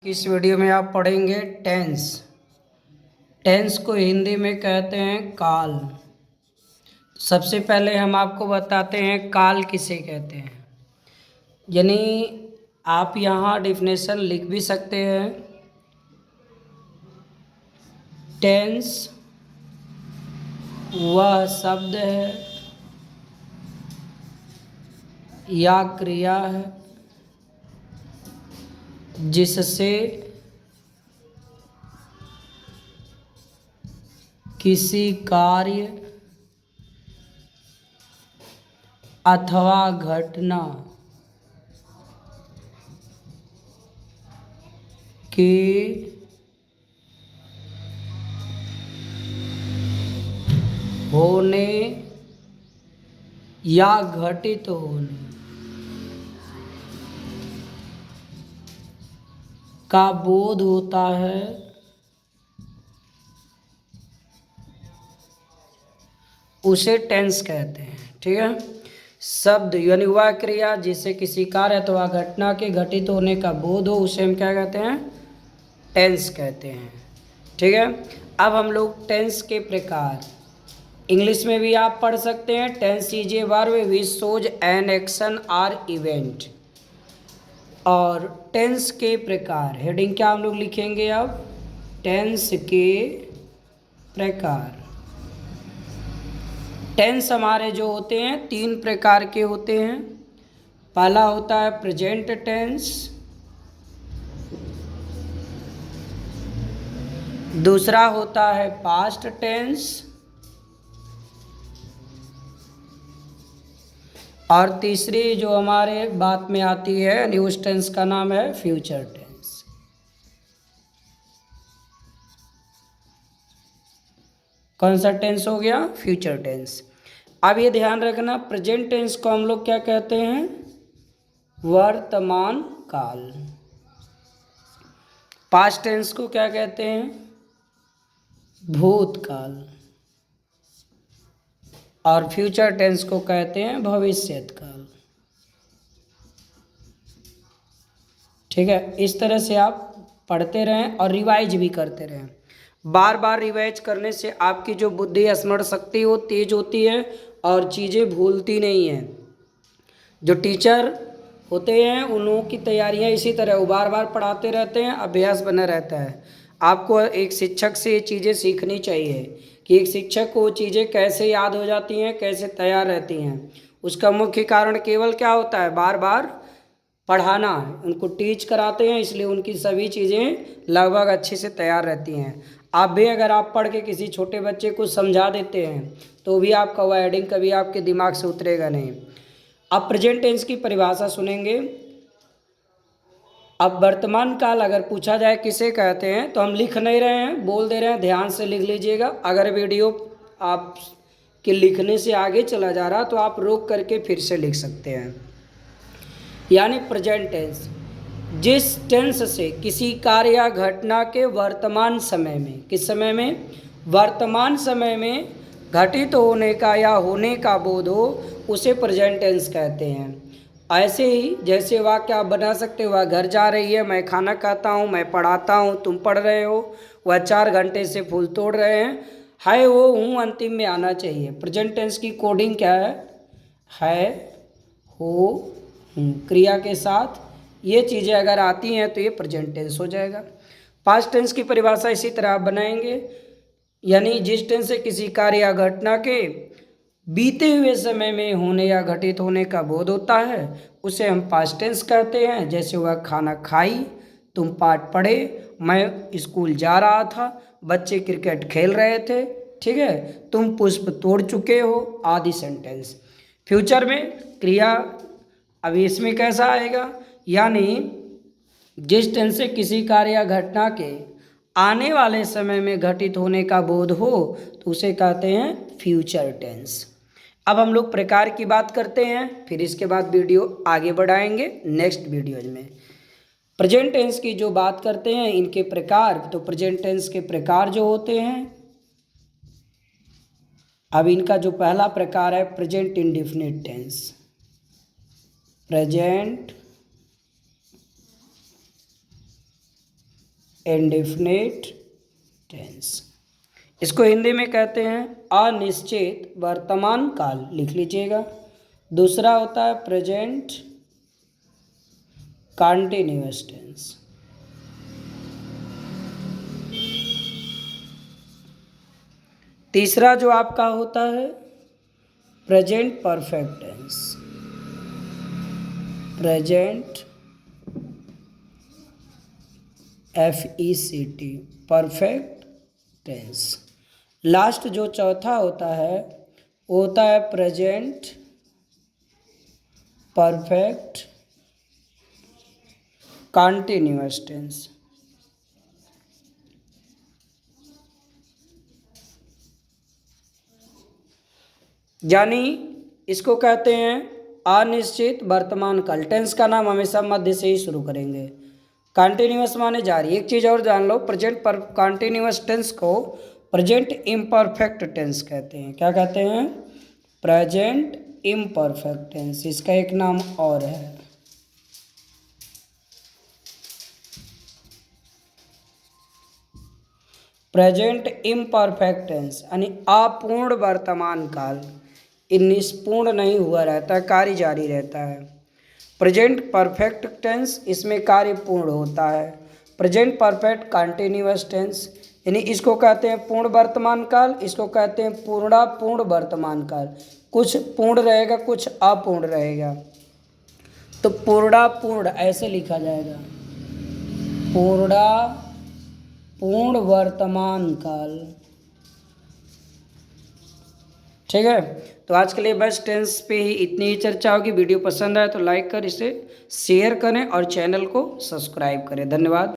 इस वीडियो में आप पढ़ेंगे टेंस। टेंस को हिंदी में कहते हैं काल। सबसे पहले हम आपको बताते हैं काल किसे कहते हैं। यानी आप यहाँ डिफिनेशन लिख भी सकते हैं। टेंस वह शब्द है या क्रिया है जिससे किसी कार्य अथवा घटना के होने या घटित होने का बोध होता है, उसे टेंस कहते हैं। ठीक है। शब्द यानी वह क्रिया जिससे किसी कार्य अथवा घटना के घटित होने का बोध हो, उसे हम क्या कहते हैं? टेंस कहते हैं। ठीक है। अब हम लोग टेंस के प्रकार इंग्लिश में भी आप पढ़ सकते हैं। Tense is a verb which shows an action or event. और टेंस के प्रकार हेडिंग क्या हम लोग लिखेंगे अब? टेंस के प्रकार। टेंस हमारे जो होते हैं 3 प्रकार के होते हैं। पहला होता है प्रेजेंट टेंस, दूसरा होता है पास्ट टेंस, और तीसरी जो हमारे बात में आती है न्यूज टेंस का नाम है फ्यूचर टेंस। कौन सा टेंस हो गया? Future tense. अब ये ध्यान रखना, प्रेजेंट टेंस को हम लोग क्या कहते हैं? वर्तमान काल। पास्ट टेंस को क्या कहते हैं? भूतकाल। और फ्यूचर टेंस को कहते हैं भविष्यत काल। ठीक है। इस तरह से आप पढ़ते रहें और रिवाइज भी करते रहें। बार बार रिवाइज करने से आपकी जो बुद्धि स्मरण शक्ति वो तेज होती है और चीज़ें भूलती नहीं हैं। जो टीचर होते हैं उन लोगों की तैयारियां इसी तरह, वो बार बार पढ़ाते रहते हैं, अभ्यास बना रहता है। आपको एक शिक्षक से ये चीज़ें सीखनी चाहिए कि एक शिक्षक को वो चीज़ें कैसे याद हो जाती हैं, कैसे तैयार रहती हैं। उसका मुख्य कारण केवल क्या होता है? बार बार पढ़ाना है। उनको टीच कराते हैं, इसलिए उनकी सभी चीज़ें लगभग अच्छे से तैयार रहती हैं। आप भी अगर आप पढ़ के किसी छोटे बच्चे को समझा देते हैं तो भी आपका वह हेडिंग कभी आपके दिमाग से उतरेगा नहीं। अब प्रेजेंट टेंस की परिभाषा सुनेंगे। अब वर्तमान काल अगर पूछा जाए किसे कहते हैं तो हम लिख नहीं रहे हैं, बोल दे रहे हैं, ध्यान से लिख लीजिएगा। अगर वीडियो आप के लिखने से आगे चला जा रहा तो आप रोक करके फिर से लिख सकते हैं। यानी प्रेजेंट टेंस जिस टेंस से किसी कार्य या घटना के वर्तमान समय में, किस समय में? वर्तमान समय में घटित होने का या होने का बोध हो, उसे प्रेजेंट टेंस कहते हैं। ऐसे ही जैसे वाक्य आप बना सकते हो, वह घर जा रही है, मैं खाना खाता हूँ, मैं पढ़ाता हूँ, तुम पढ़ रहे हो, वह 4 घंटे से फूल तोड़ रहे हैं, है वो हूँ अंतिम में आना चाहिए। प्रेजेंट टेंस की कोडिंग क्या है? हो हूँ क्रिया के साथ ये चीज़ें अगर आती हैं तो ये प्रेजेंट टेंस हो जाएगा। पास्ट टेंस की परिभाषा इसी तरह आप बनाएंगे। यानी जिस टेंस से किसी कार्य या घटना के बीते हुए समय में होने या घटित होने का बोध होता है, उसे हम पास्ट टेंस कहते हैं। जैसे वह खाना खाई, तुम पाठ पढ़े, मैं स्कूल जा रहा था, बच्चे क्रिकेट खेल रहे थे, ठीक है, तुम पुष्प तोड़ चुके हो, आदि सेंटेंस। फ्यूचर में क्रिया अब इसमें कैसा आएगा? यानी जिस टेंस से किसी कार्य या घटना के आने वाले समय में घटित होने का बोध हो तो उसे कहते हैं फ्यूचर टेंस। अब हम लोग प्रकार की बात करते हैं, फिर इसके बाद वीडियो आगे बढ़ाएंगे नेक्स्ट वीडियोज में। प्रेजेंट टेंस की जो बात करते हैं इनके प्रकार, तो प्रेजेंट टेंस के प्रकार जो होते हैं, अब इनका जो पहला प्रकार है present indefinite tense. Present indefinite tense. इसको हिंदी में कहते हैं अनिश्चित वर्तमान काल, लिख लीजिएगा। दूसरा होता है प्रेजेंट कंटिन्यूअस टेंस। तीसरा जो आपका होता है present perfect tense. Present FECT perfect tense. Last जो चौथा होता है वो होता है प्रेजेंट परफेक्ट कंटिन्यूअस टेंस। यानी इसको कहते हैं अनिश्चित वर्तमान काल। टेंस का नाम हमेशा मध्य से ही शुरू करेंगे। कंटिन्यूअस माने जारी। एक चीज़ और जान लो, प्रेजेंट पर कंटिन्यूअस टेंस को प्रेजेंट इम्परफेक्ट टेंस कहते हैं। क्या कहते हैं? Present imperfect tense. इसका एक नाम और है। प्रेजेंट इम्परफेक्ट टेंस यानी अपूर्ण वर्तमान काल। ये निष्पूर्ण नहीं हुआ रहता, कार्य जारी रहता है। प्रेजेंट परफेक्ट टेंस, इसमें कार्य पूर्ण होता है। प्रेजेंट परफेक्ट कंटिन्यूअस टेंस यानी इसको कहते हैं पूर्ण वर्तमान काल, इसको कहते हैं पूर्णापूर्ण वर्तमान काल। कुछ पूर्ण रहेगा, कुछ अपूर्ण रहेगा। तो पूर्णापूर्ण ऐसे लिखा जाएगा, पूर्ण वर्तमान काल। ठीक है, तो आज के लिए बस टेंस पे ही इतनी ही चर्चा होगी। वीडियो पसंद आए तो लाइक कर इसे शेयर करें और चैनल को सब्सक्राइब करें। धन्यवाद।